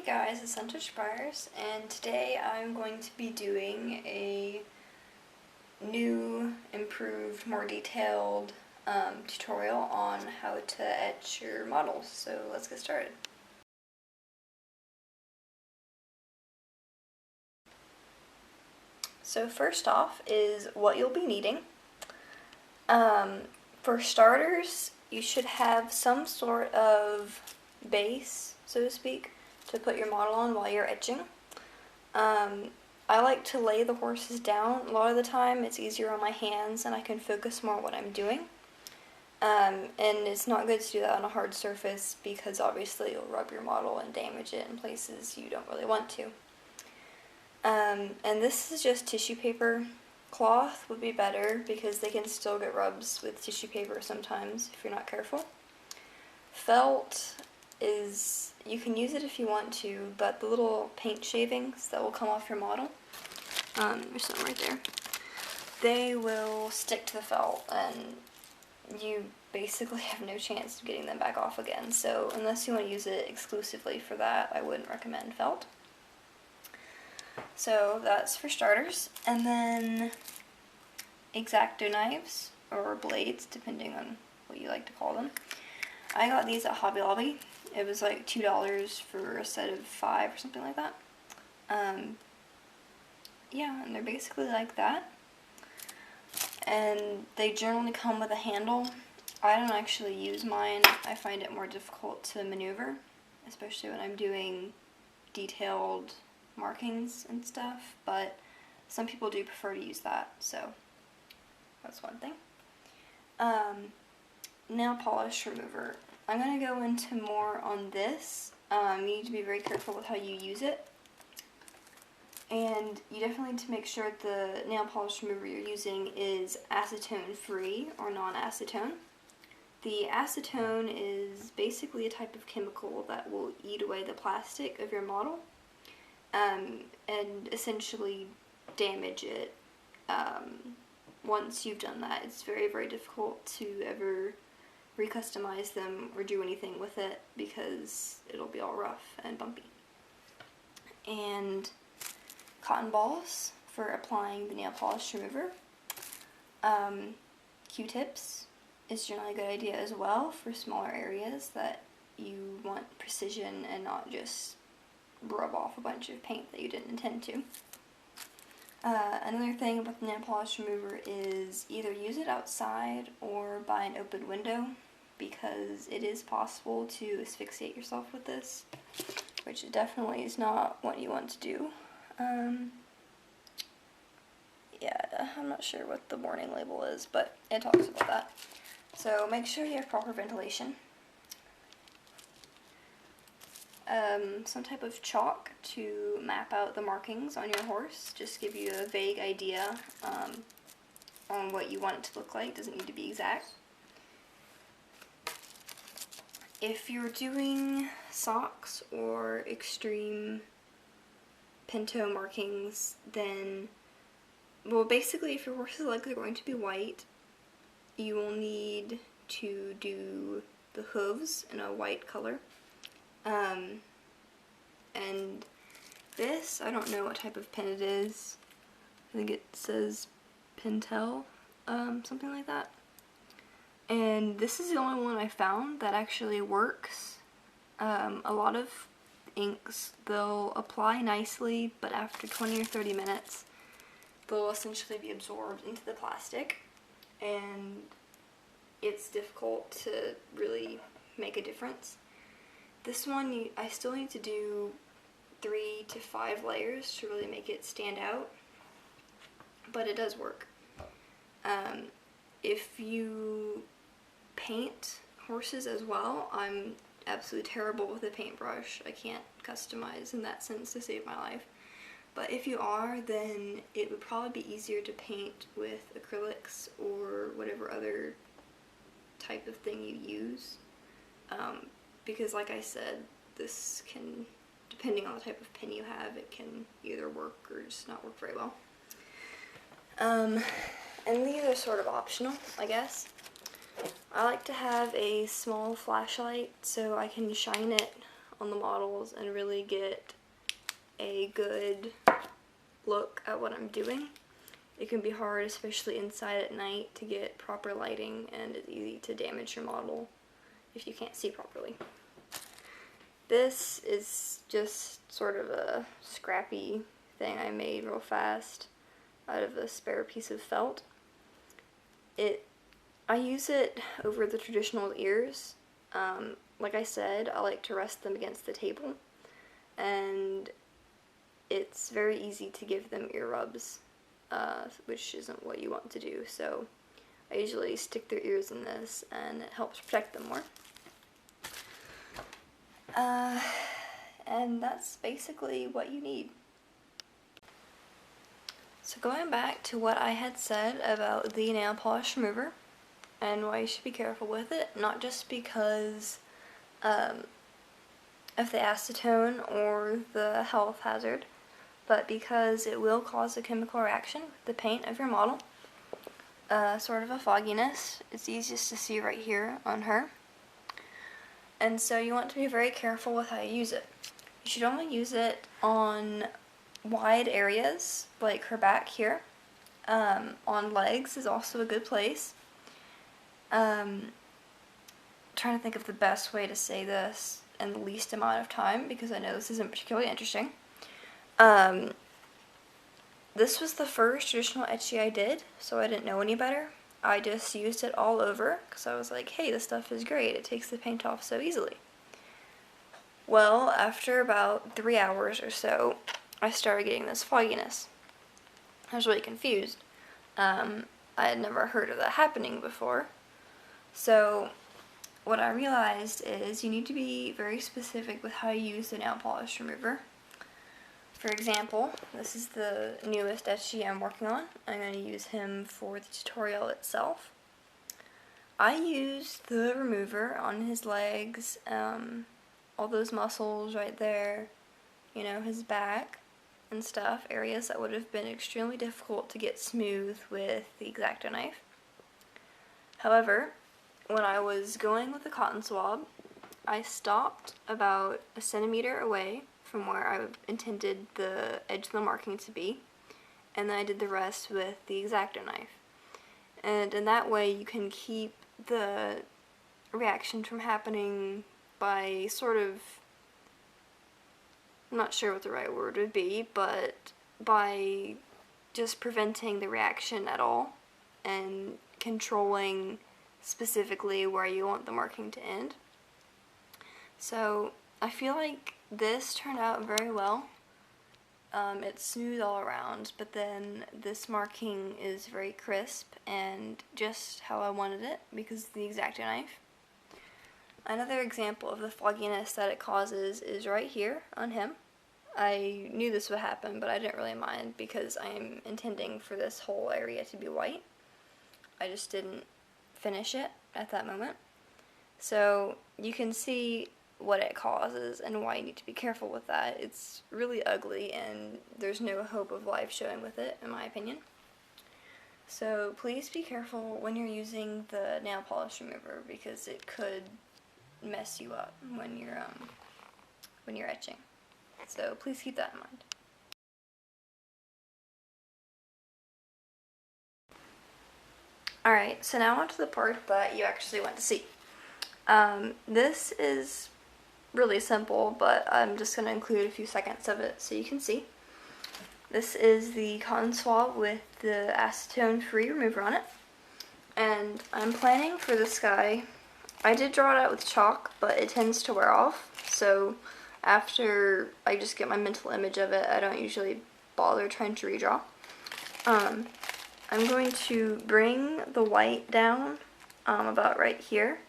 guys, it's Etch and today I'm going to be doing a new, improved, more detailed tutorial on how to etch your models. So let's get started. So first off is what you'll be needing. For starters, you should have some sort of base, so to speak, to put your model on while you're etching. I like to lay the horses down. A lot of the time it's easier on my hands and I can focus more on what I'm doing. And it's not good to do that on a hard surface because obviously you'll rub your model and damage it in places you don't really want to. And this is just tissue paper. Cloth would be better because they can still get rubs with tissue paper sometimes if you're not careful. Felt is, you can use it if you want to, but the little paint shavings that will come off your model, there's some right there, they will stick to the felt and you basically have no chance of getting them back off again. So unless you want to use it exclusively for that, I wouldn't recommend felt. So that's for starters. And then X-Acto knives, or blades, depending on what you like to call them. I got these at Hobby Lobby. It was like $2 for a set of 5 or something like that. Yeah, and they're basically like that. And they generally come with a handle. I don't actually use mine. I find it more difficult to maneuver, especially when I'm doing detailed markings and stuff, but some people do prefer to use that, so that's one thing. Nail polish remover. I'm going to go into more on this. You need to be very careful with how you use it, and you definitely need to make sure the nail polish remover you're using is acetone free or non-acetone. The acetone is basically a type of chemical that will eat away the plastic of your model and essentially damage it. Once you've done that, it's very, very difficult to ever recustomize them or do anything with it because it'll be all rough and bumpy. And cotton balls for applying the nail polish remover. Q-tips is generally a good idea as well for smaller areas that you want precision and not just rub off a bunch of paint that you didn't intend to. Another thing about the nail polish remover is either use it outside or by an open window, because it is possible to asphyxiate yourself with this, which definitely is not what you want to do. Yeah, I'm not sure what the warning label is, but it talks about that. So make sure you have proper ventilation. Some type of chalk to map out the markings on your horse, just give you a vague idea on what you want it to look like. Doesn't need to be exact. If you're doing socks or extreme pinto markings, then, well, basically if your horse is likely going to be white, you will need to do the hooves in a white color. And this, I don't know what type of pin it is. I think it says Pentel, something like that. And this is the only one I found that actually works. A lot of inks, they'll apply nicely, but after 20 or 30 minutes, they'll essentially be absorbed into the plastic, and it's difficult to really make a difference. This one, I still need to do 3 to 5 layers to really make it stand out, but it does work. If you paint horses as well, I'm absolutely terrible with a paintbrush. I can't customize in that sense to save my life. But if you are, then it would probably be easier to paint with acrylics or whatever other type of thing you use. Because like I said, this can, depending on the type of pin you have, it can either work or just not work very well. And these are sort of optional, I guess. I like to have a small flashlight so I can shine it on the models and really get a good look at what I'm doing. It can be hard, especially inside at night, to get proper lighting, and it's easy to damage your model if you can't see properly. This is just sort of a scrappy thing I made real fast out of a spare piece of felt. I use it over the traditional ears. Like I said, I like to rest them against the table, and it's very easy to give them ear rubs, which isn't what you want to do, so I usually stick their ears in this, and it helps protect them more. And that's basically what you need. So going back to what I had said about the nail polish remover and why you should be careful with it, not just because of the acetone or the health hazard, but because it will cause a chemical reaction with the paint of your model, sort of a fogginess. It's easiest to see right here on her. And so you want to be very careful with how you use it. You should only use it on wide areas, like her back here. On legs is also a good place. Trying to think of the best way to say this in the least amount of time, because I know this isn't particularly interesting. This was the first traditional etchy I did, so I didn't know any better. I just used it all over, because I was like, hey, this stuff is great, it takes the paint off so easily. Well, after about 3 hours or so, I started getting this fogginess. I was really confused. I had never heard of that happening before. So what I realized is you need to be very specific with how you use the nail polish remover. For example, this is the newest etchy I'm working on. I'm going to use him for the tutorial itself. I used the remover on his legs, all those muscles right there, you know, his back and stuff, areas that would have been extremely difficult to get smooth with the X-Acto knife. However, when I was going with the cotton swab, I stopped about 1 centimeter away from where I intended the edge of the marking to be, and then I did the rest with the X-Acto knife. And in that way you can keep the reaction from happening by sort of, I'm not sure what the right word would be, but by just preventing the reaction at all and controlling specifically where you want the marking to end. So I feel like this turned out very well. It's smooth all around, but then this marking is very crisp and just how I wanted it because of the X-Acto knife. Another example of the fogginess that it causes is right here on him. I knew this would happen, but I didn't really mind because I'm intending for this whole area to be white. I just didn't finish it at that moment. So you can see what it causes and why you need to be careful with that. It's really ugly and there's no hope of life showing with it, in my opinion. So please be careful when you're using the nail polish remover because it could mess you up when you're etching. So please keep that in mind. Alright, so now on to the part that you actually want to see. This is really simple, but I'm just going to include a few seconds of it so you can see. This is the cotton swab with the acetone-free remover on it. And I'm planning for this guy. I did draw it out with chalk, but it tends to wear off, so after I just get my mental image of it, I don't usually bother trying to redraw. I'm going to bring the white down about right here.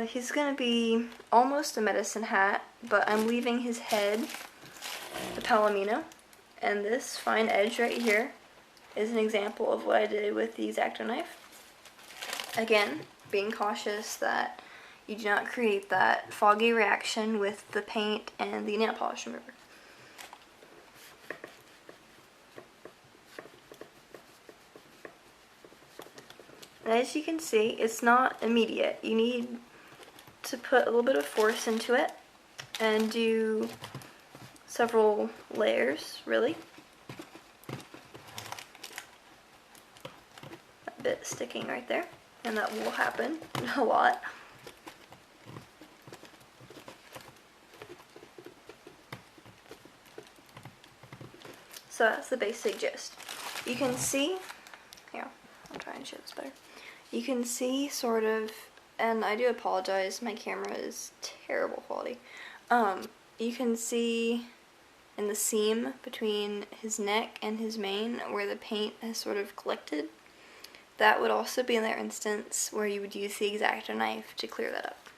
He's going to be almost a medicine hat, but I'm leaving his head the palomino, and this fine edge right here is an example of what I did with the X-Acto knife. Again, being cautious that you do not create that foggy reaction with the paint and the nail polish remover. And as you can see, it's not immediate. You need to put a little bit of force into it and do several layers, really. That bit sticking right there, and that will happen a lot. So that's the basic gist. You can see, here, I'll try and show this better. You can see sort of, and I do apologize, my camera is terrible quality. You can see in the seam between his neck and his mane where the paint has sort of collected. That would also be another instance where you would use the X-Acto knife to clear that up.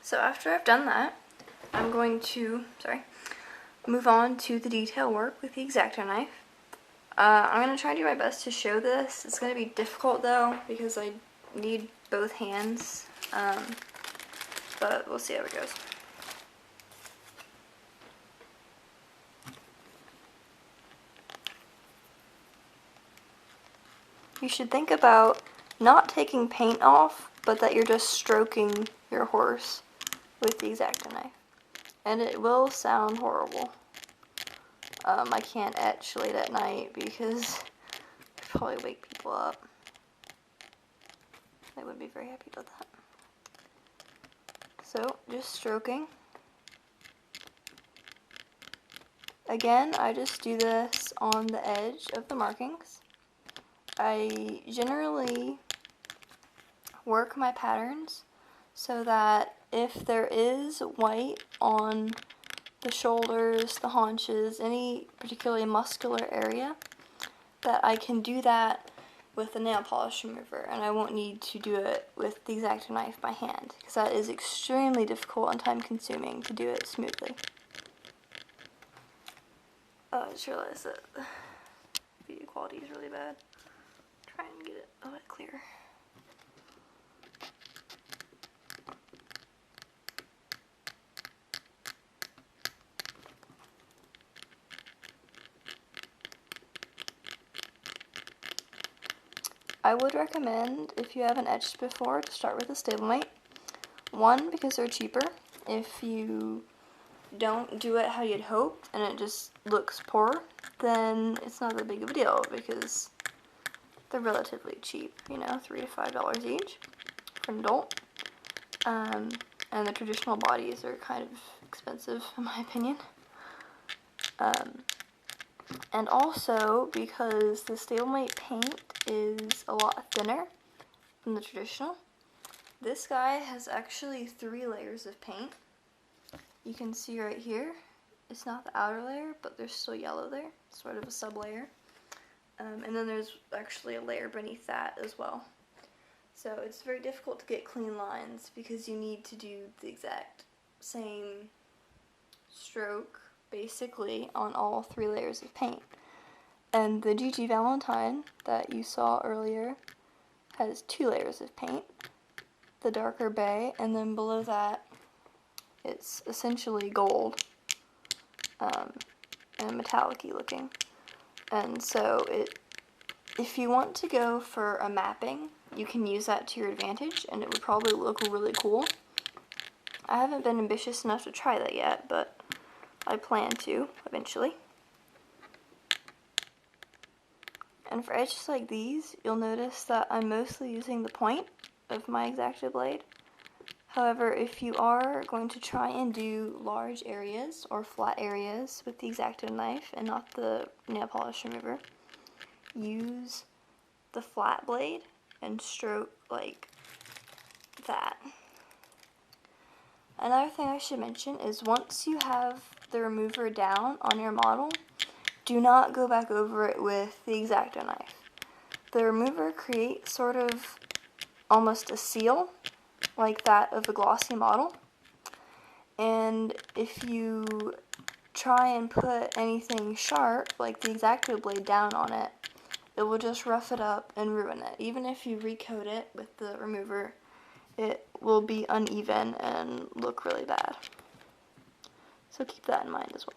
So after I've done that, I'm going to, move on to the detail work with the X-Acto knife. I'm going to try to do my best to show this. It's going to be difficult though because I need both hands, but we'll see how it goes. You should think about not taking paint off, but that you're just stroking your horse with the X-Acto knife. And it will sound horrible. I can't etch late at night because I'd probably wake people up. They wouldn't be very happy with that. So, just stroking. Again, I just do this on the edge of the markings. I generally work my patterns so that if there is white on the shoulders, the haunches, any particularly muscular area, that I can do that with a nail polish remover, and I won't need to do it with the X-Acto knife by hand, because that is extremely difficult and time consuming to do it smoothly. Oh, I just realized that the video quality is really bad. Try and get it a bit clearer. I would recommend, if you haven't etched before, to start with a stablemate. One, because they're cheaper. If you don't do it how you'd hope and it just looks poor, then it's not that big of a deal because they're relatively cheap, you know, $3 to $5 each for an adult. And the traditional bodies are kind of expensive in my opinion. And also because the stablemate paint is a lot thinner than the traditional. This guy has actually 3 layers of paint. You can see right here, it's not the outer layer, but there's still yellow there, sort of a sub-layer. And then there's actually a layer beneath that as well. So it's very difficult to get clean lines because you need to do the exact same stroke, basically, on all 3 layers of paint. And the GG Valentine that you saw earlier has 2 layers of paint, the darker bay, and then below that it's essentially gold and metallic-y looking. And so if you want to go for a mapping, you can use that to your advantage and it would probably look really cool. I haven't been ambitious enough to try that yet, but I plan to eventually. And for edges like these, you'll notice that I'm mostly using the point of my X-Acto blade. However, if you are going to try and do large areas or flat areas with the X-Acto knife and not the nail polish remover, use the flat blade and stroke like that. Another thing I should mention is once you have the remover down on your model, do not go back over it with the X-Acto knife. The remover creates sort of almost a seal like that of a glossy model, and if you try and put anything sharp like the X-Acto blade down on it, it will just rough it up and ruin it. Even if you recoat it with the remover, it will be uneven and look really bad. So keep that in mind as well.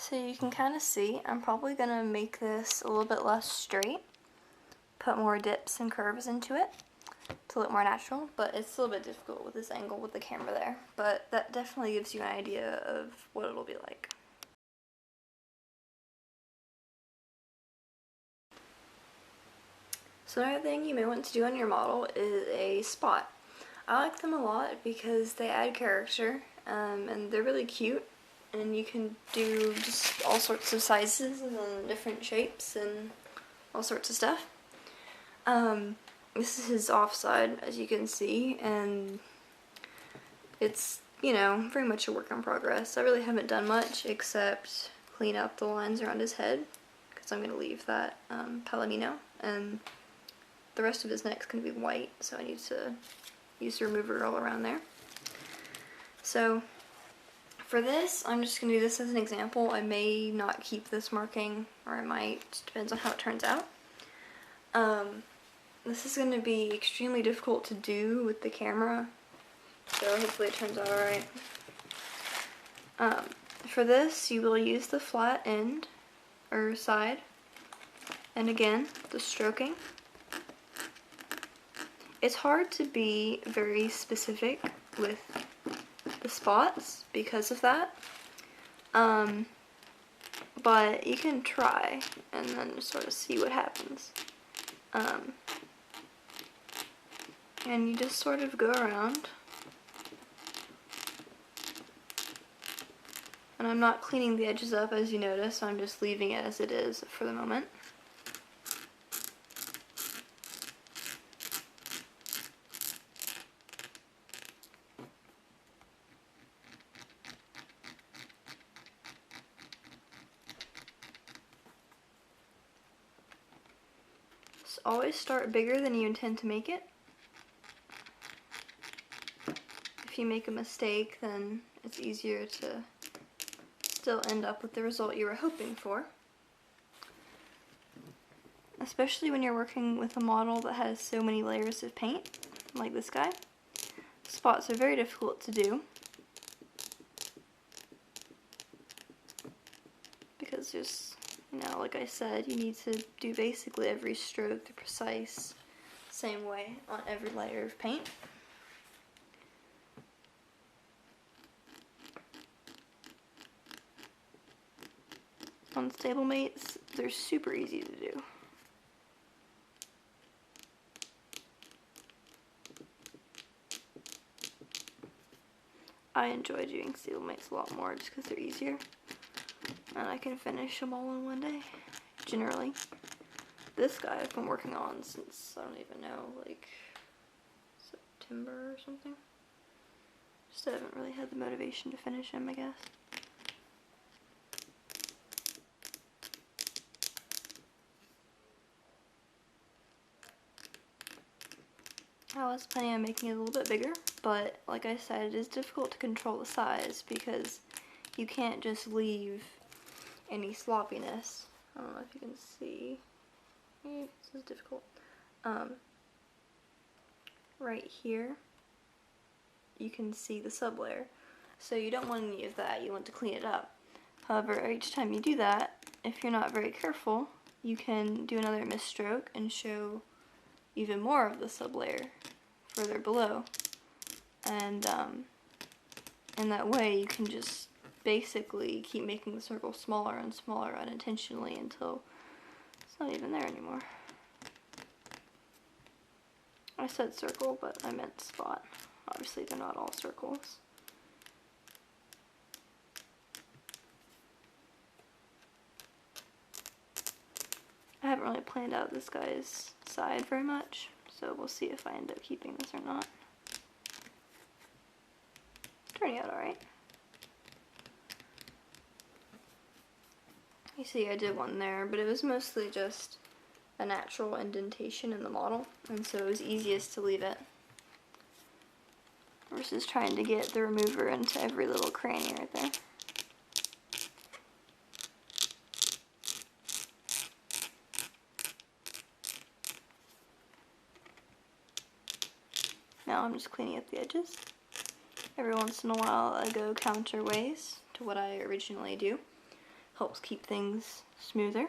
So you can kind of see, I'm probably going to make this a little bit less straight, put more dips and curves into it to look more natural, but it's a little bit difficult with this angle with the camera there, but that definitely gives you an idea of what it'll be like. So another thing you may want to do on your model is a spot. I like them a lot because they add character, and they're really cute, and you can do just all sorts of sizes and different shapes and all sorts of stuff. This is his offside, as you can see, and it's, you know, very much a work in progress. I really haven't done much except clean up the lines around his head, because I'm going to leave that palomino, and the rest of his neck's going to be white, so I need to use the remover all around there. So for this, I'm just going to do this as an example. I may not keep this marking, or I might, just depends on how it turns out. This is going to be extremely difficult to do with the camera, so hopefully it turns out alright. For this, you will use the flat end, or side, and again, the stroking. It's hard to be very specific with the spots because of that, but you can try and then just sort of see what happens. And you just sort of go around, and I'm not cleaning the edges up, as you notice, I'm just leaving it as it is for the moment. So always start bigger than you intend to make it. If you make a mistake, then it's easier to still end up with the result you were hoping for. Especially when you're working with a model that has so many layers of paint, like this guy. Spots are very difficult to do, because there's, you know, like I said, you need to do basically every stroke the precise same way on every layer of paint. On stablemates, they're super easy to do. I enjoy doing stablemates a lot more just because they're easier, and I can finish them all in one day, generally. This guy I've been working on since, I don't even know, like September or something. Just haven't really had the motivation to finish him, I guess. I was planning on making it a little bit bigger, but like I said, it is difficult to control the size because you can't just leave any sloppiness. I don't know if you can see. This is difficult. Right here, you can see the sublayer. So you don't want any of that, you want to clean it up. However, each time you do that, if you're not very careful, you can do another misstroke and show even more of the sublayer further below, and in that way you can just basically keep making the circle smaller and smaller unintentionally until it's not even there anymore. I said circle, but I meant spot. Obviously they're not all circles. I haven't really planned out this guy's side very much, so we'll see if I end up keeping this or not. Turning out alright. You see I did one there, but it was mostly just a natural indentation in the model, and so it was easiest to leave it versus trying to get the remover into every little cranny right there. Now I'm just cleaning up the edges. Every once in a while I go counter ways to what I originally do. helps keep things smoother.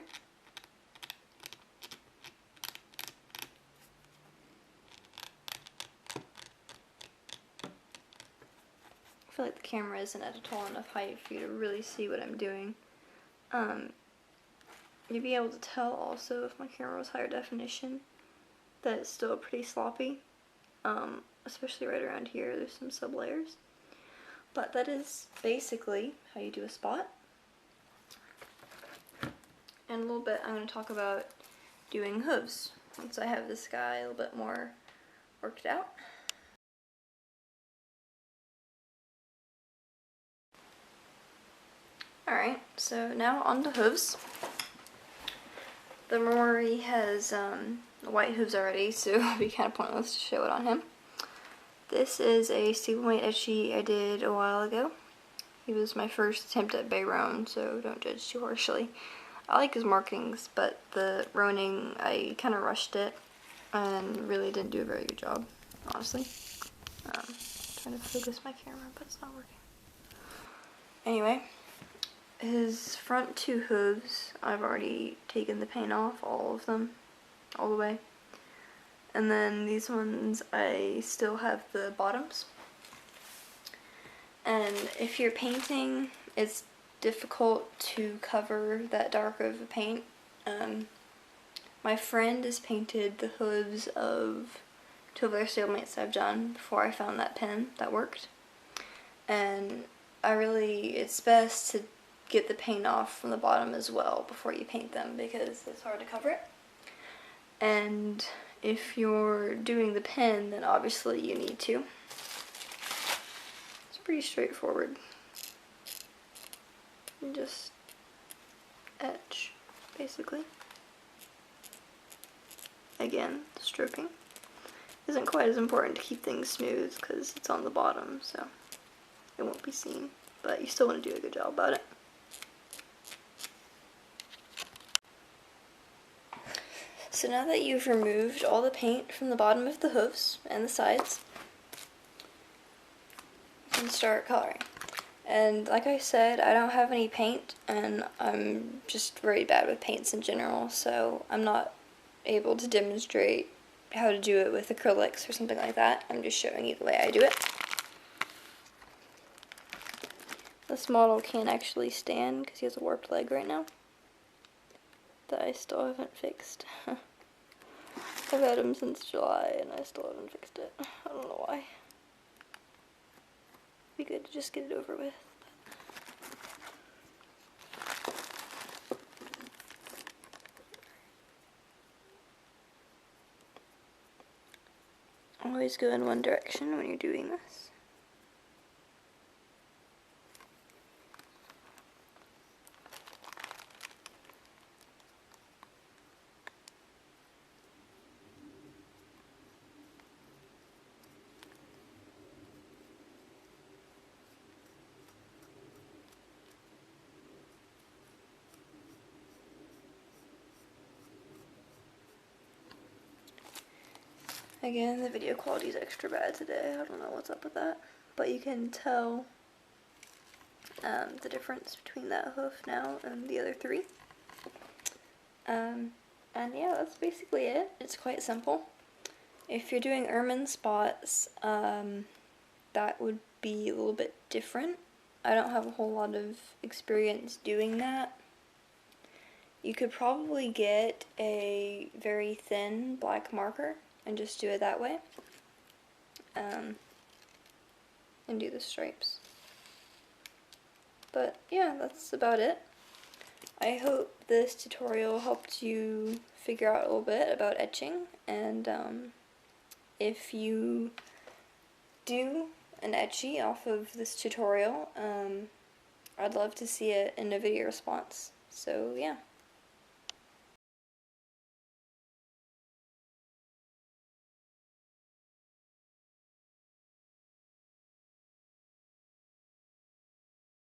I feel like the camera isn't at a tall enough height for you to really see what I'm doing. You'd be able to tell also if my camera was higher definition that it's still pretty sloppy, especially right around here. There's some sub layers, but that is basically how you do a spot. In a little bit I'm going to talk about doing hooves once I have this guy a little bit more worked out. Alright, so now on to hooves. The Rory has white hooves already, so it'd be kind of pointless to show it on him. This is a stablemate Etchy I did a while ago. He was my first attempt at bay roan, so don't judge too harshly. I like his markings, but the roaning, I kind of rushed it and really didn't do a very good job, honestly. Trying to focus my camera, but it's not working. Anyway, his front two hooves, I've already taken the paint off, all of them, all the way. And then these ones, I still have the bottoms. And if you're painting, it's difficult to cover that dark of the paint. My friend has painted the hooves of two of their stablemates I've done before I found that pen that worked. And it's best to get the paint off from the bottom as well before you paint them because it's hard to cover it. And if you're doing the pen, then obviously you need to. It's pretty straightforward. You just etch, basically. Again, the stroking isn't quite as important to keep things smooth because it's on the bottom, so it won't be seen, but you still want to do a good job about it. So now that you've removed all the paint from the bottom of the hooves and the sides, you can start coloring. And like I said, I don't have any paint, and I'm just very bad with paints in general, so I'm not able to demonstrate how to do it with acrylics or something like that. I'm just showing you the way I do it. This model can't actually stand because he has a warped leg right now that I still haven't fixed. I've had him since July and I still haven't fixed it. I don't know why. It'd be good to just get it over with. Always go in one direction when you're doing this. Again, the video quality is extra bad today. I don't know what's up with that. But you can tell the difference between that hoof now and the other three. And yeah, that's basically it. It's quite simple. If you're doing ermine spots, that would be a little bit different. I don't have a whole lot of experience doing that. You could probably get a very thin black marker and just do it that way, and do the stripes. But yeah, that's about it. I hope this tutorial helped you figure out a little bit about etching, and if you do an etchy off of this tutorial, I'd love to see it in a video response. So yeah.